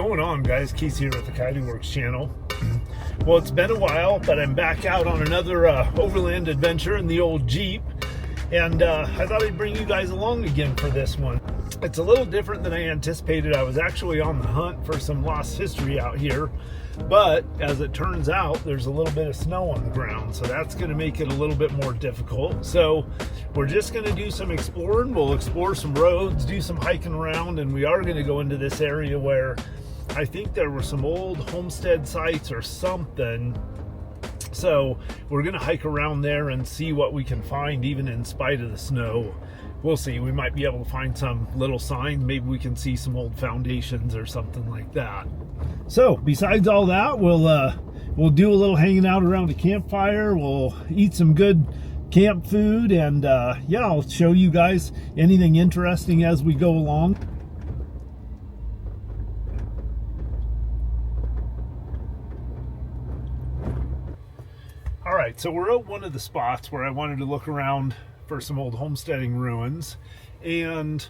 going on, guys? Keith's here with the Coyote Works channel. Well, it's been a while, but I'm back out on another overland adventure in the old Jeep, and I thought I'd bring you guys along again for this one. It's a little different than I anticipated. I was actually on the hunt for some lost history out here, but as it turns out, there's a little bit of snow on the ground, so that's going to make it a little bit more difficult. So we're just going to do some exploring. We'll explore some roads, do some hiking around, and we are going to go into this area where I think there were some old homestead sites or something. So we're going to hike around there and see what we can find, even in spite of the snow. We'll see. We might be able to find some little signs. Maybe we can see some old foundations or something like that. So besides all that, we'll do a little hanging out around a campfire. We'll eat some good camp food, and yeah, I'll show you guys anything interesting as we go along. All right, so we're at one of the spots where I wanted to look around for some old homesteading ruins, and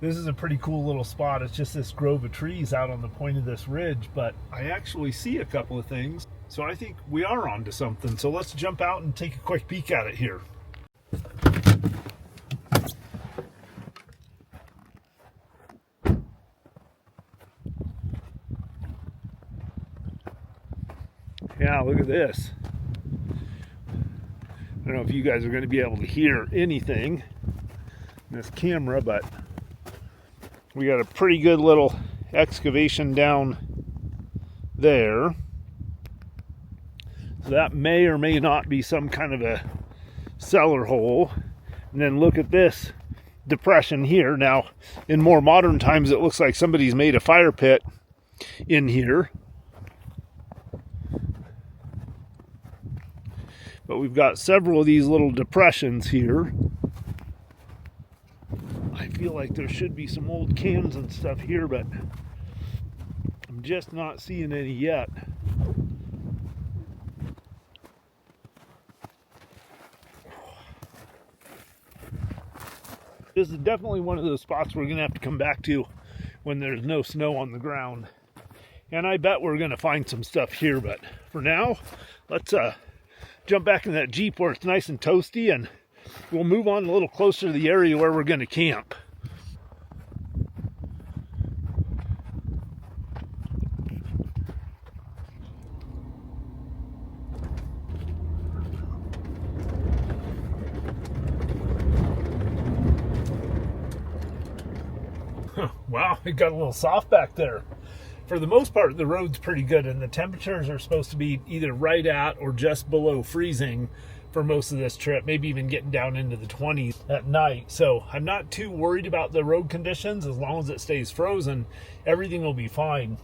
this is a pretty cool little spot. It's just this grove of trees out on the point of this ridge, but I actually see a couple of things, so I think we are onto something. So let's jump out and take a quick peek at it here. Yeah, look at this. I don't know if you guys are going to be able to hear anything in this camera, but we got a pretty good little excavation down there. So that may or may not be some kind of a cellar hole. And then look at this depression here. Now, in more modern times, it looks like somebody's made a fire pit in here. But we've got several of these little depressions here. I feel like there should be some old cans and stuff here, but I'm just not seeing any yet. This is definitely one of those spots we're going to have to come back to when there's no snow on the ground. And I bet we're going to find some stuff here, but for now, let's jump back in that Jeep where it's nice and toasty, and we'll move on a little closer to the area where we're going to camp. Wow, it got a little soft back there. For the most part, the road's pretty good, and the temperatures are supposed to be either right at or just below freezing for most of this trip, maybe even getting down into the 20s at night. So I'm not too worried about the road conditions. As long as it stays frozen, everything will be fine.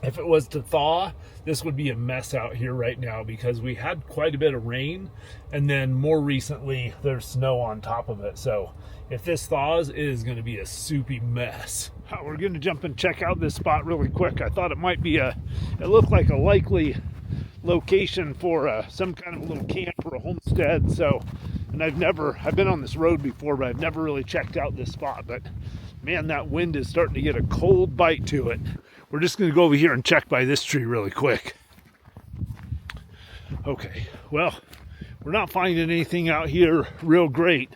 If it was to thaw, this would be a mess out here right now, because we had quite a bit of rain, and then more recently there's snow on top of it. So if this thaws, it is going to be a soupy mess. We're going to jump and check out this spot really quick. I thought it might be it looked like a likely location for some kind of a little camp or a homestead. So, and I've been on this road before, but I've never really checked out this spot. But man, that wind is starting to get a cold bite to it. We're just going to go over here and check by this tree really quick. Okay, well, we're not finding anything out here real great,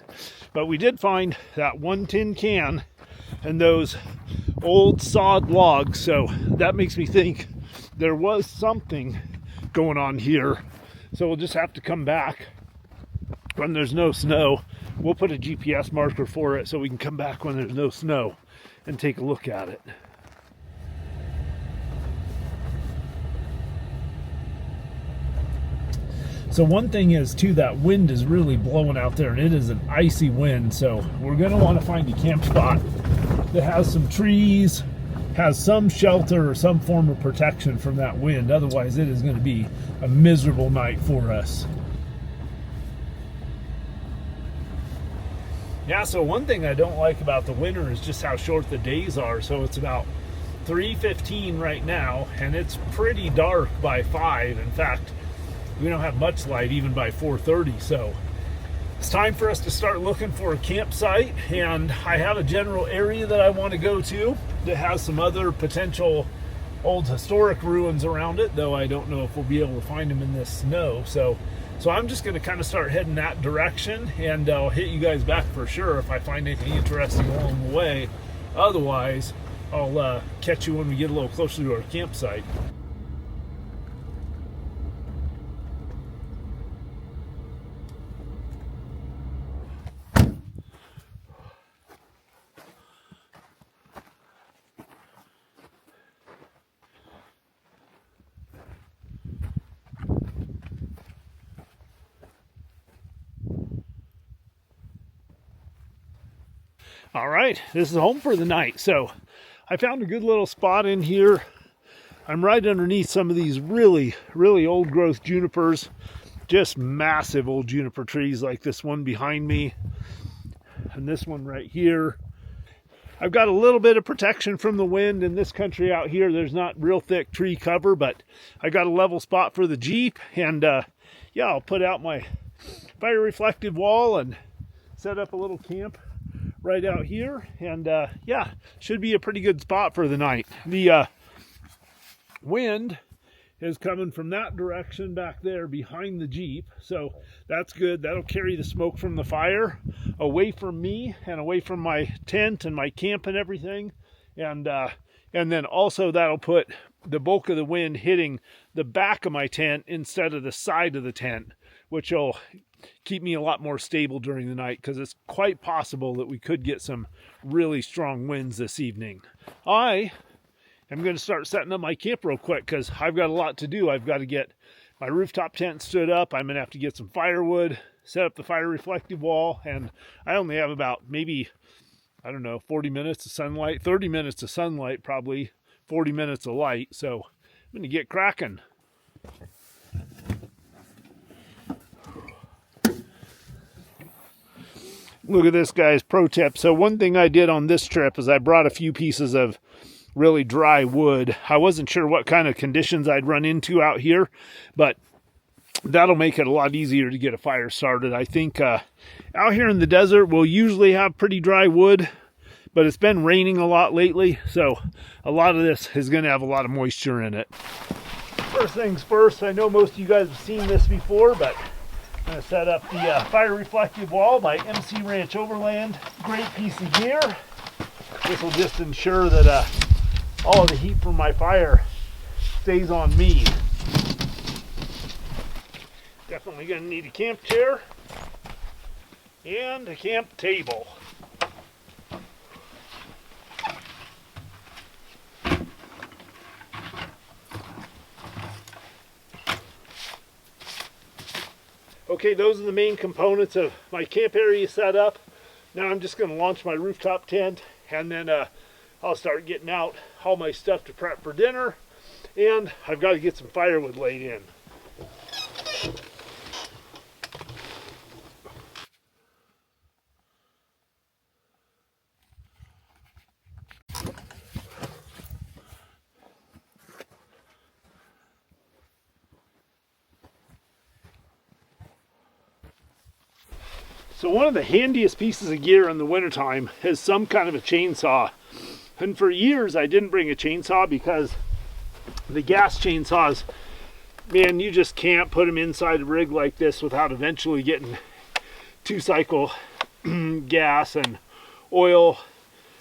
but we did find that one tin can and those old sawed logs. So that makes me think there was something going on here. So we'll just have to come back when there's no snow. We'll put a GPS marker for it so we can come back when there's no snow and take a look at it. So one thing is too, that wind is really blowing out there, and it is an icy wind. So we're going to want to find a camp spot that has some trees, has some shelter or some form of protection from that wind. Otherwise, it is going to be a miserable night for us. Yeah, so one thing I don't like about the winter is just how short the days are. So it's about 3:15 right now, and it's pretty dark by 5. In fact, we don't have much light even by 4:30. So it's time for us to start looking for a campsite, and I have a general area that I want to go to that has some other potential old historic ruins around it, though I don't know if we'll be able to find them in this snow. So I'm just going to kind of start heading that direction, and I'll hit you guys back for sure if I find anything interesting along the way. Otherwise, I'll catch you when we get a little closer to our campsite. All right, this is home for the night. So I found a good little spot in here. I'm right underneath some of these really, really old growth junipers, just massive old juniper trees like this one behind me and this one right here. I've got a little bit of protection from the wind in this country out here. There's not real thick tree cover, but I got a level spot for the Jeep, and yeah, I'll put out my fire reflective wall and set up a little camp right out here, and yeah, should be a pretty good spot for the night. The wind is coming from that direction back there behind the Jeep, so that's good. That'll carry the smoke from the fire away from me and away from my tent and my camp and everything, and then also that'll put the bulk of the wind hitting the back of my tent instead of the side of the tent, which will keep me a lot more stable during the night, because it's quite possible that we could get some really strong winds this evening. I am going to start setting up my camp real quick because I've got a lot to do. I've got to get my rooftop tent stood up. I'm going to have to get some firewood, set up the fire reflective wall, and I only have about maybe, I don't know, 40 minutes of sunlight, 30 minutes of sunlight, probably 40 minutes of light. So I'm going to get cracking. Look at this, guys, pro tip. So one thing I did on this trip is I brought a few pieces of really dry wood. I wasn't sure what kind of conditions I'd run into out here, but that'll make it a lot easier to get a fire started. I think out here in the desert, we'll usually have pretty dry wood, but it's been raining a lot lately, so a lot of this is going to have a lot of moisture in it. First things first, I know most of you guys have seen this before, but I'm going to set up the fire reflective wall by MC Ranch Overland. Great piece of gear. This will just ensure that all of the heat from my fire stays on me. Definitely going to need a camp chair and a camp table. Okay, those are the main components of my camp area set up. Now I'm just going to launch my rooftop tent, and then I'll start getting out all my stuff to prep for dinner, and I've got to get some firewood laid in. So one of the handiest pieces of gear in the wintertime is some kind of a chainsaw. And for years I didn't bring a chainsaw because the gas chainsaws, man, you just can't put them inside a rig like this without eventually getting 2-cycle gas and oil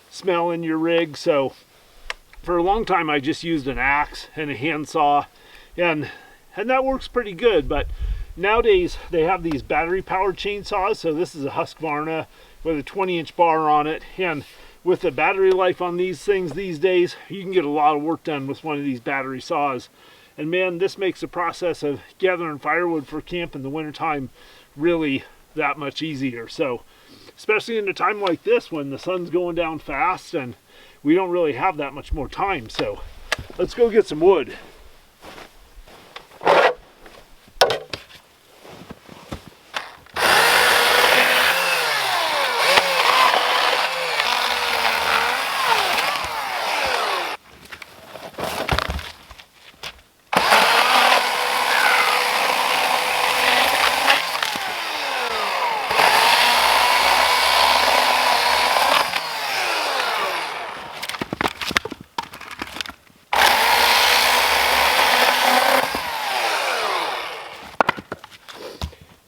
smell in your rig. So for a long time I just used an axe and a handsaw, and that works pretty good. But nowadays they have these battery powered chainsaws. So this is a Husqvarna with a 20-inch bar on it, and with the battery life on these things these days, you can get a lot of work done with one of these battery saws. And man, this makes the process of gathering firewood for camp in the wintertime really that much easier. So especially in a time like this when the sun's going down fast and we don't really have that much more time. So let's go get some wood.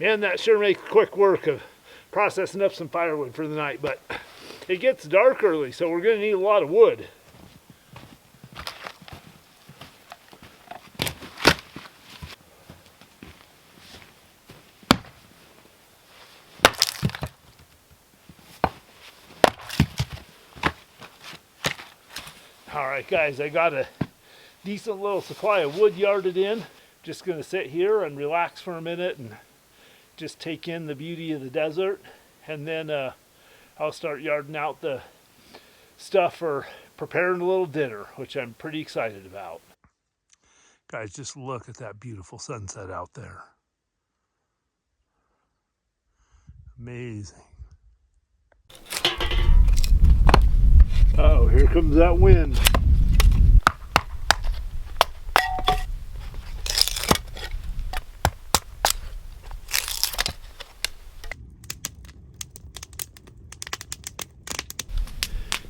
And that sure makes quick work of processing up some firewood for the night, but it gets dark early, so we're going to need a lot of wood. All right, guys, I got a decent little supply of wood yarded in. Just going to sit here and relax for a minute and just take in the beauty of the desert, and then I'll start yarding out the stuff for preparing a little dinner, which I'm pretty excited about. Guys, just look at that beautiful sunset out there. Amazing. Oh, here comes that wind.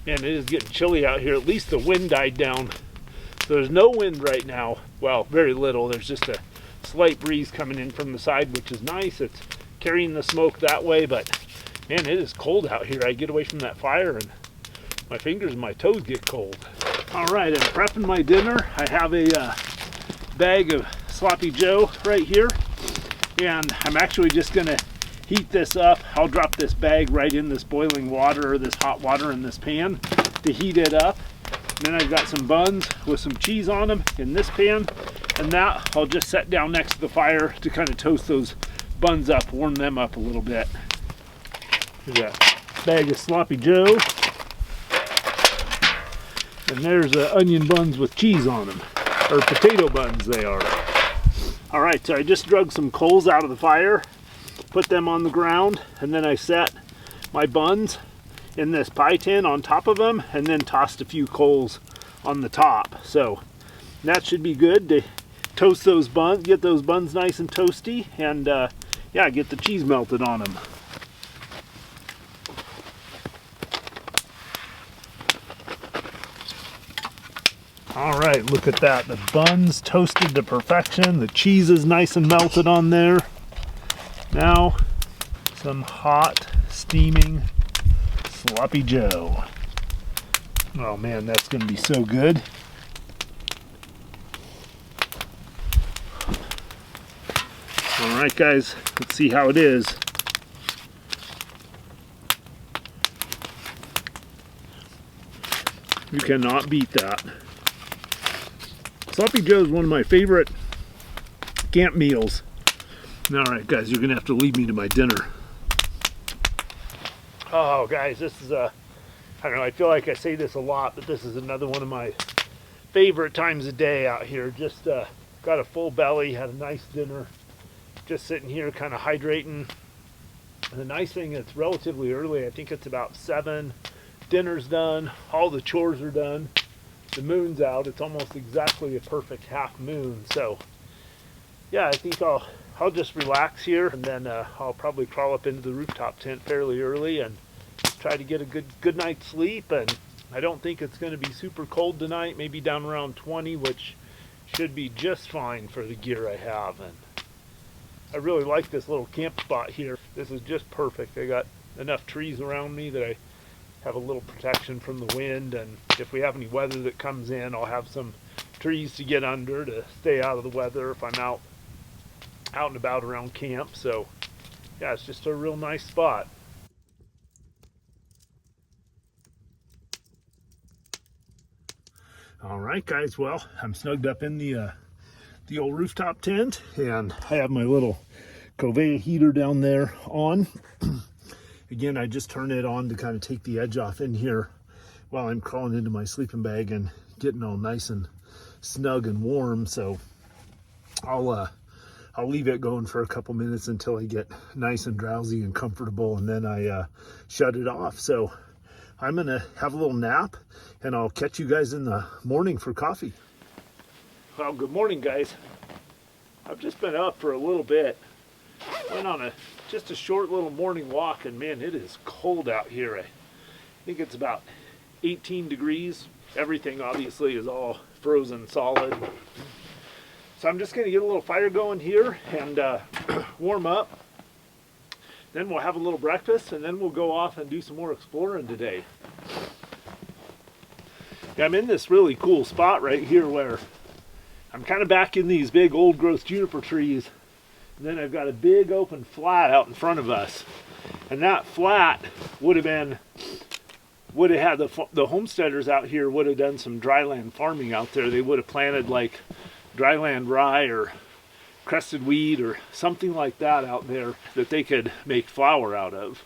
Man, it is getting chilly out here. At least the wind died down. So there's no wind right now. Well, very little. There's just a slight breeze coming in from the side, which is nice. It's carrying the smoke that way, but man, it is cold out here. I get away from that fire and my fingers and my toes get cold. All right, I'm prepping my dinner. I have a bag of Sloppy Joe right here, and I'm actually just gonna heat this up. I'll drop this bag right in this boiling water, or this hot water in this pan to heat it up. And then I've got some buns with some cheese on them in this pan, and that I'll just set down next to the fire to kind of toast those buns up, warm them up a little bit. There's a bag of Sloppy Joe, and there's onion buns with cheese on them, or potato buns they are. All right, so I just drug some coals out of the fire, put them on the ground, and then I set my buns in this pie tin on top of them, and then tossed a few coals on the top. So that should be good to toast those buns, get those buns nice and toasty, and yeah, get the cheese melted on them. All right, look at that. The buns toasted to perfection. The cheese is nice and melted on there. Now, some hot, steaming Sloppy Joe. Oh man, that's gonna be so good. All right, guys, let's see how it is. You cannot beat that. Sloppy Joe is one of my favorite camp meals. All right, guys, you're gonna have to lead me to my dinner. Oh, guys, this is I don't know, I feel like I say this a lot, but this is another one of my favorite times of day out here. Just got a full belly, had a nice dinner, just sitting here kind of hydrating. And the nice thing, it's relatively early. I think it's about 7. Dinner's done, all the chores are done. The moon's out. It's almost exactly a perfect half moon. So yeah, I think I'll just relax here, and then I'll probably crawl up into the rooftop tent fairly early and try to get a good night's sleep. And I don't think it's going to be super cold tonight, maybe down around 20, which should be just fine for the gear I have. And I really like this little camp spot here. This is just perfect. I got enough trees around me that I have a little protection from the wind, and if we have any weather that comes in, I'll have some trees to get under to stay out of the weather if I'm out and about around camp. So yeah, it's just a real nice spot. All right, guys, well, I'm snugged up in the old rooftop tent, and I have my little Covea heater down there on. Again, I just turned it on to kind of take the edge off in here while I'm crawling into my sleeping bag and getting all nice and snug and warm. So I'll leave it going for a couple minutes until I get nice and drowsy and comfortable, and then I shut it off. So I'm gonna have a little nap, and I'll catch you guys in the morning for coffee. Well, good morning, guys. I've just been up for a little bit. Went on just a short little morning walk, and man, it is cold out here. I think it's about 18 degrees. Everything obviously is all frozen solid. So I'm just gonna get a little fire going here and warm up. Then we'll have a little breakfast, and then we'll go off and do some more exploring today. Yeah, I'm in this really cool spot right here where I'm kind of back in these big old growth juniper trees. And then I've got a big open flat out in front of us. And that flat would have had the homesteaders out here would have done some dryland farming out there. They would have planted like dryland rye or crested wheat or something like that out there that they could make flour out of.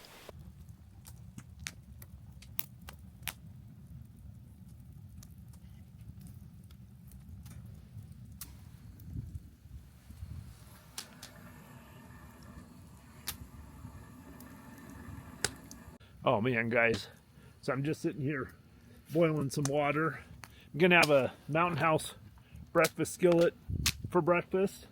Oh man, guys, so I'm just sitting here boiling some water. I'm gonna have a Mountain House breakfast skillet for breakfast.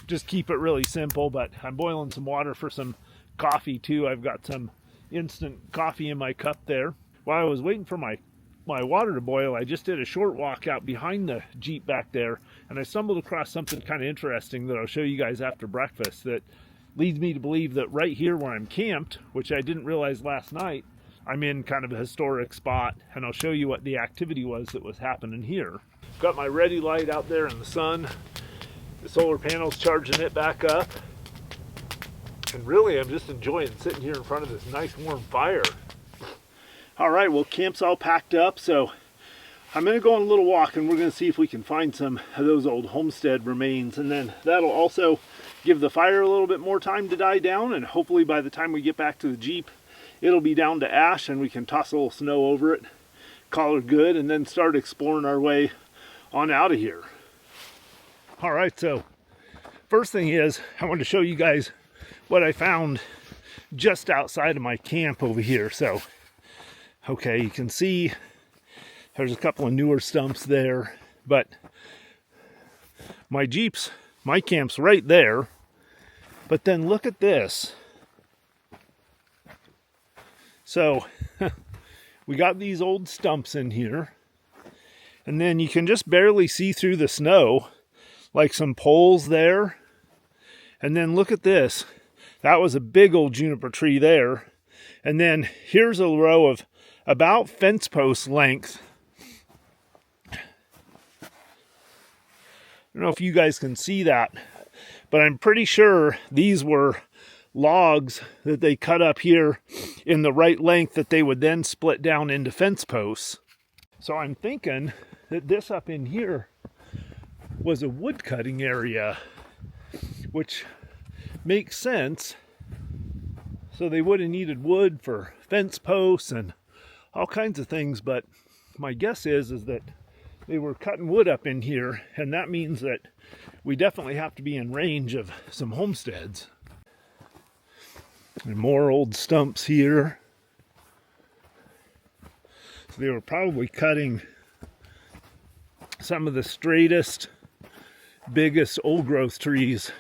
Just keep it really simple, but I'm boiling some water for some coffee too. I've got some instant coffee in my cup there. While I was waiting for my water to boil, I just did a short walk out behind the Jeep back there, and I stumbled across something kind of interesting that I'll show you guys after breakfast that leads me to believe that right here where I'm camped, which I didn't realize last night, I'm in kind of a historic spot, and I'll show you what the activity was that was happening here. Got my ready light out there in the sun. The solar panel's charging it back up. And really, I'm just enjoying sitting here in front of this nice warm fire. All right, well, camp's all packed up, so I'm gonna go on a little walk and we're gonna see if we can find some of those old homestead remains. And then that'll also give the fire a little bit more time to die down, and hopefully by the time we get back to the Jeep, it'll be down to ash and we can toss a little snow over it, call it good, and then start exploring our way on out of here. All right, so first thing is I wanted to show you guys what I found just outside of my camp over here. So, okay, you can see there's a couple of newer stumps there, but my camp's right there. But then look at this. So we got these old stumps in here, and then you can just barely see through the snow, like some poles there. And then look at this. That was a big old juniper tree there. And then here's a row of about fence post length. I don't know if you guys can see that, but I'm pretty sure these were logs that they cut up here in the right length that they would then split down into fence posts. So I'm thinking that this up in here was a wood cutting area, which makes sense. So they would have needed wood for fence posts and all kinds of things, but my guess is that they were cutting wood up in here, and that means that we definitely have to be in range of some homesteads. And more old stumps here. So they were probably cutting some of the straightest, biggest old growth trees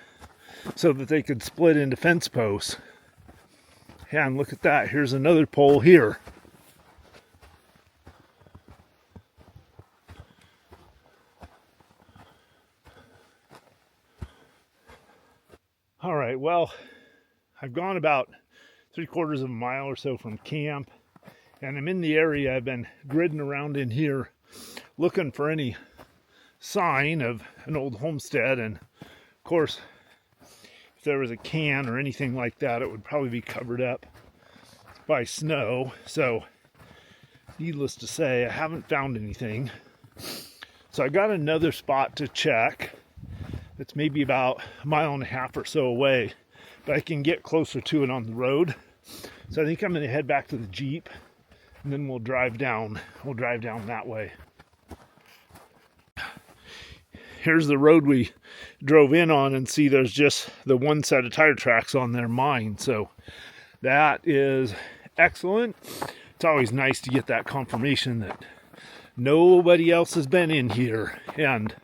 so that they could split into fence posts. Yeah, and look at that. Here's another pole here. All right, well, I've gone about 3/4 of a mile or so from camp, and I'm in the area. I've been gridding around in here looking for any sign of an old homestead, and of course, if there was a can or anything like that, it would probably be covered up by snow. So needless to say, I haven't found anything. So I got another spot to check. It's maybe about 1.5 miles or so away, but I can get closer to it on the road. So I think I'm going to head back to the Jeep, and then we'll drive down that way. Here's the road we drove in on, and see there's just the one set of tire tracks on there, mine. So that is excellent. It's always nice to get that confirmation that nobody else has been in here, and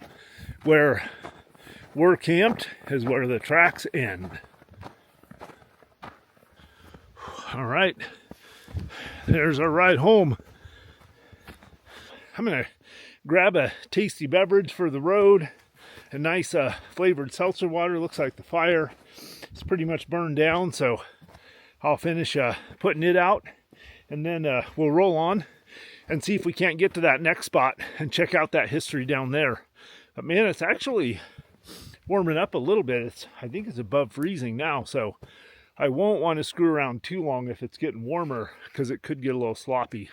where we're camped is where the tracks end. All right, there's our ride home. I'm gonna grab a tasty beverage for the road, a nice flavored seltzer water. Looks like the fire is pretty much burned down, so I'll finish putting it out, and then we'll roll on and see if we can't get to that next spot and check out that history down there. But man, it's actually warming up a little bit. I think it's above freezing now, so I won't want to screw around too long if it's getting warmer, because it could get a little sloppy.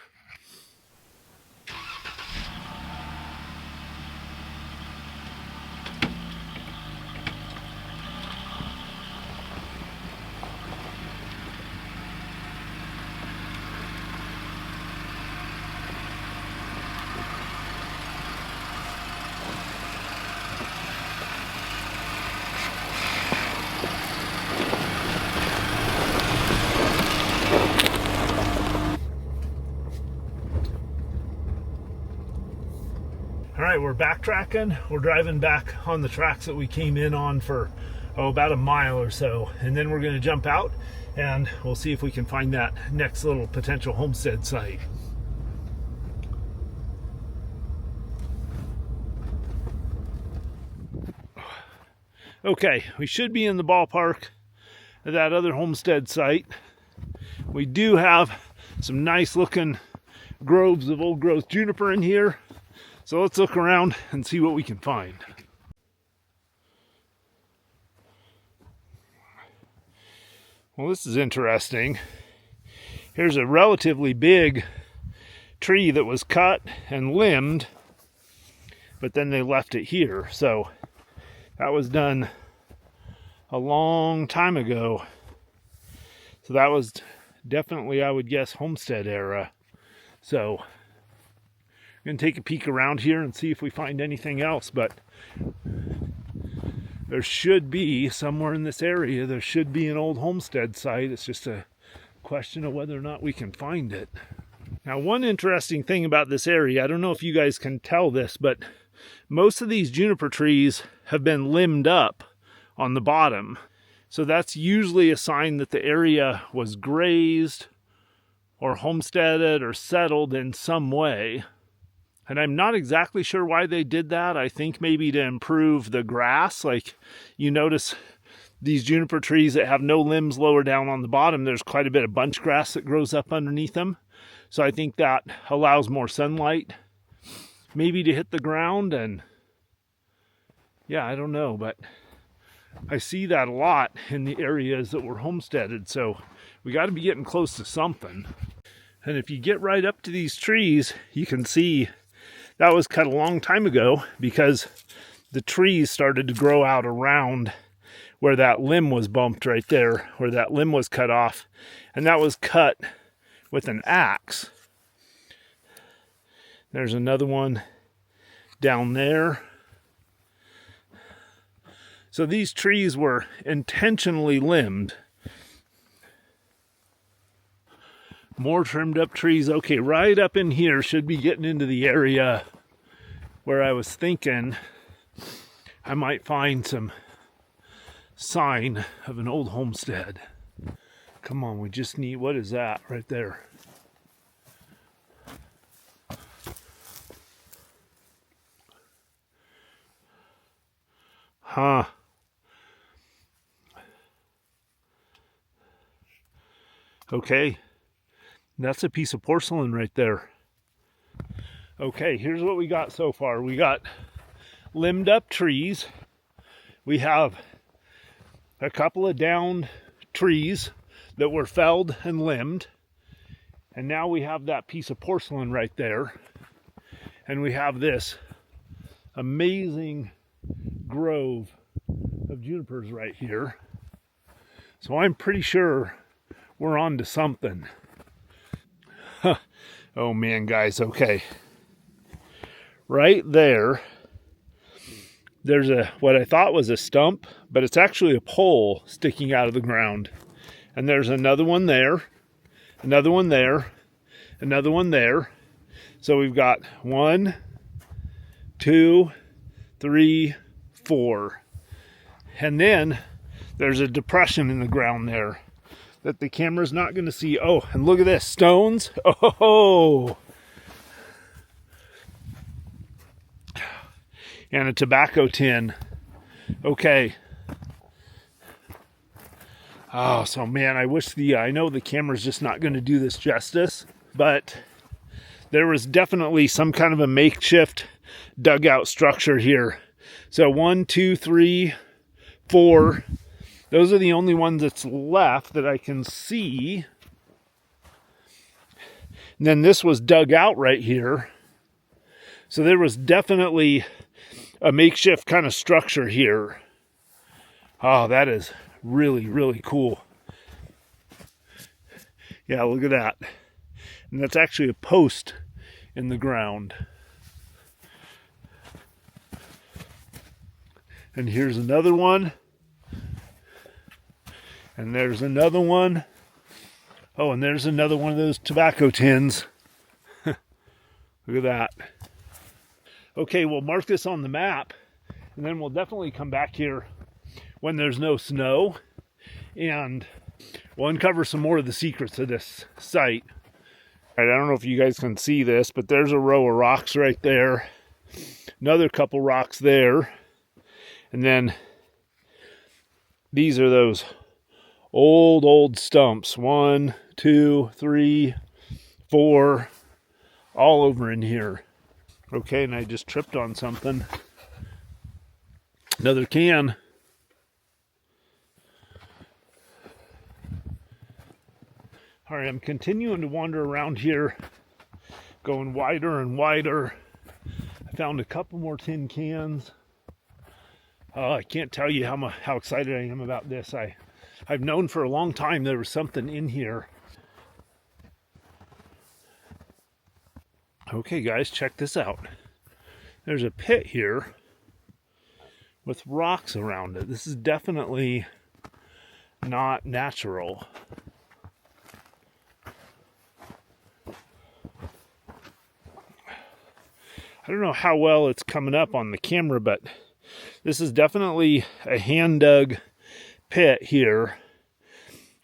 All right, we're backtracking. We're driving back on the tracks that we came in on for about a mile or so, and then we're going to jump out and we'll see if we can find that next little potential homestead site. Okay, we should be in the ballpark of that other homestead site. We do have some nice looking groves of old growth juniper in here. So let's look around and see what we can find. Well, this is interesting. Here's a relatively big tree that was cut and limbed, but then they left it here. So that was done a long time ago. So that was definitely, I would guess, homestead era. So I'm going to take a peek around here and see if we find anything else, but there should be, somewhere in this area, there should be an old homestead site. It's just a question of whether or not we can find it. Now, one interesting thing about this area, I don't know if you guys can tell this, but most of these juniper trees have been limbed up on the bottom. So that's usually a sign that the area was grazed or homesteaded or settled in some way. And I'm not exactly sure why they did that. I think maybe to improve the grass. Like, you notice these juniper trees that have no limbs lower down on the bottom, there's quite a bit of bunch grass that grows up underneath them. So I think that allows more sunlight maybe to hit the ground. And yeah, I don't know, but I see that a lot in the areas that were homesteaded. So we got to be getting close to something. And if you get right up to these trees, you can see that was cut a long time ago, because the trees started to grow out around where that limb was bumped right there, where that limb was cut off. And that was cut with an axe. There's another one down there. So these trees were intentionally limbed. More trimmed up trees. Okay, right up in here should be getting into the area where I was thinking I might find some sign of an old homestead. Come on, we just need, what is that right there? Huh. Okay. That's a piece of porcelain right there. Okay, here's what we got so far. We got limbed up trees. We have a couple of downed trees that were felled and limbed. And now we have that piece of porcelain right there. And we have this amazing grove of junipers right here. So I'm pretty sure we're on to something. Oh man, guys, okay. Right there, there's what I thought was a stump, but it's actually a pole sticking out of the ground. And there's another one there, another one there, another one there. So we've got 1, 2, 3, 4. And then there's a depression in the ground there that the camera's not going to see. Oh, and look at this, stones. Oh, and a tobacco tin. Okay, Oh, so man, I wish I know the camera's just not going to do this justice, but there was definitely some kind of a makeshift dugout structure here. So 1, 2, 3, 4. Those are the only ones that's left that I can see. And then this was dug out right here. So there was definitely a makeshift kind of structure here. Oh, that is really, really cool. Yeah, look at that. And that's actually a post in the ground. And here's another one. And there's another one. Oh, and there's another one of those tobacco tins. Look at that. Okay, we'll mark this on the map, and then we'll definitely come back here when there's no snow, and we'll uncover some more of the secrets of this site. All right, I don't know if you guys can see this, but there's a row of rocks right there. Another couple rocks there. And then these are those old stumps. 1, 2, 3, 4, all over in here. Okay, and I just tripped on something. Another can. All right, I'm continuing to wander around here, going wider and wider. I found a couple more tin cans. I can't tell you how excited I am about this. I've known for a long time there was something in here. Okay, guys, check this out. There's a pit here with rocks around it. This is definitely not natural. I don't know how well it's coming up on the camera, but this is definitely a hand-dug pit here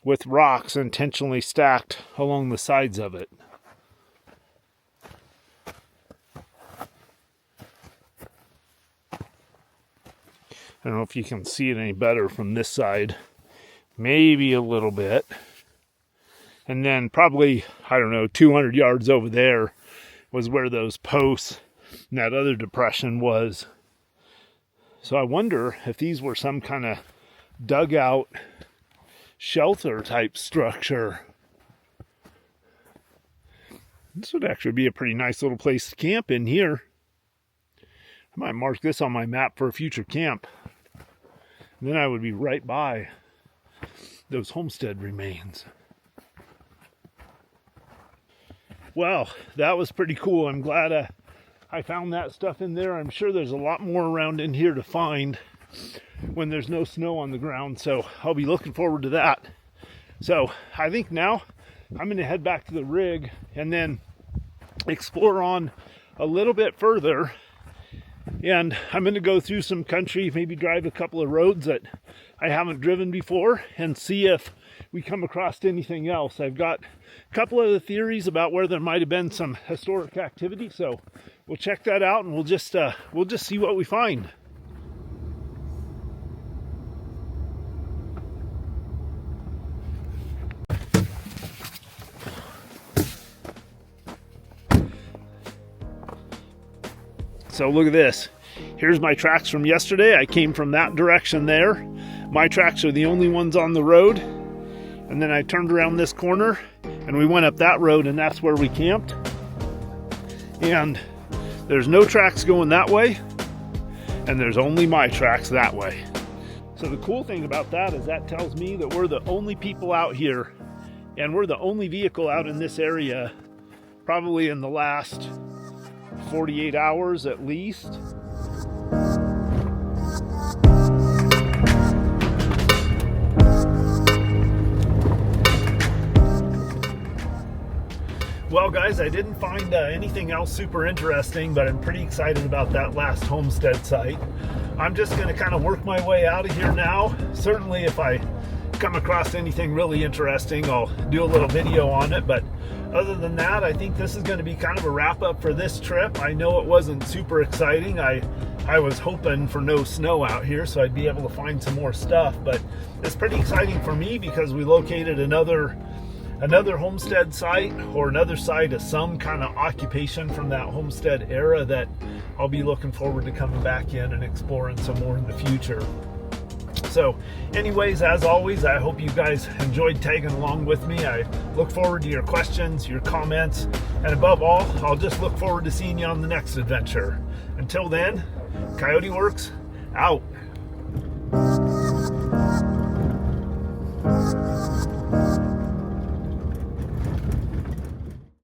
with rocks intentionally stacked along the sides of it. I don't know if you can see it any better from this side. Maybe a little bit. And then probably, I don't know, 200 yards over there was where those posts and that other depression was. So I wonder if these were some kind of dugout shelter type structure. This would actually be a pretty nice little place to camp in here. I might mark this on my map for a future camp. And then I would be right by those homestead remains. Well, that was pretty cool. I'm glad I found that stuff in there. I'm sure there's a lot more around in here to find when there's no snow on the ground, so I'll be looking forward to that. So I think now I'm going to head back to the rig and then explore on a little bit further, and I'm going to go through some country, maybe drive a couple of roads that I haven't driven before and see if we come across anything else. I've got a couple of the theories about where there might have been some historic activity, so we'll check that out and we'll just see what we find. So look at this. Here's my tracks from yesterday. I came from that direction there. My tracks are the only ones on the road. And then I turned around this corner and we went up that road, and that's where we camped. And there's no tracks going that way, and there's only my tracks that way. So the cool thing about that is that tells me that we're the only people out here, and we're the only vehicle out in this area probably in the last 48 hours at least. Well guys, I didn't find anything else super interesting, but I'm pretty excited about that last homestead site. I'm just going to kind of work my way out of here now. Certainly if I come across anything really interesting, I'll do a little video on it, but other than that, I think this is going to be kind of a wrap up for this trip. I know it wasn't super exciting. I was hoping for no snow out here so I'd be able to find some more stuff, but it's pretty exciting for me because we located another homestead site, or another site of some kind of occupation from that homestead era that I'll be looking forward to coming back in and exploring some more in the future. So anyways, as always, I hope you guys enjoyed tagging along with me. I look forward to your questions, your comments, and above all, I'll just look forward to seeing you on the next adventure. Until then, Coyote Works out.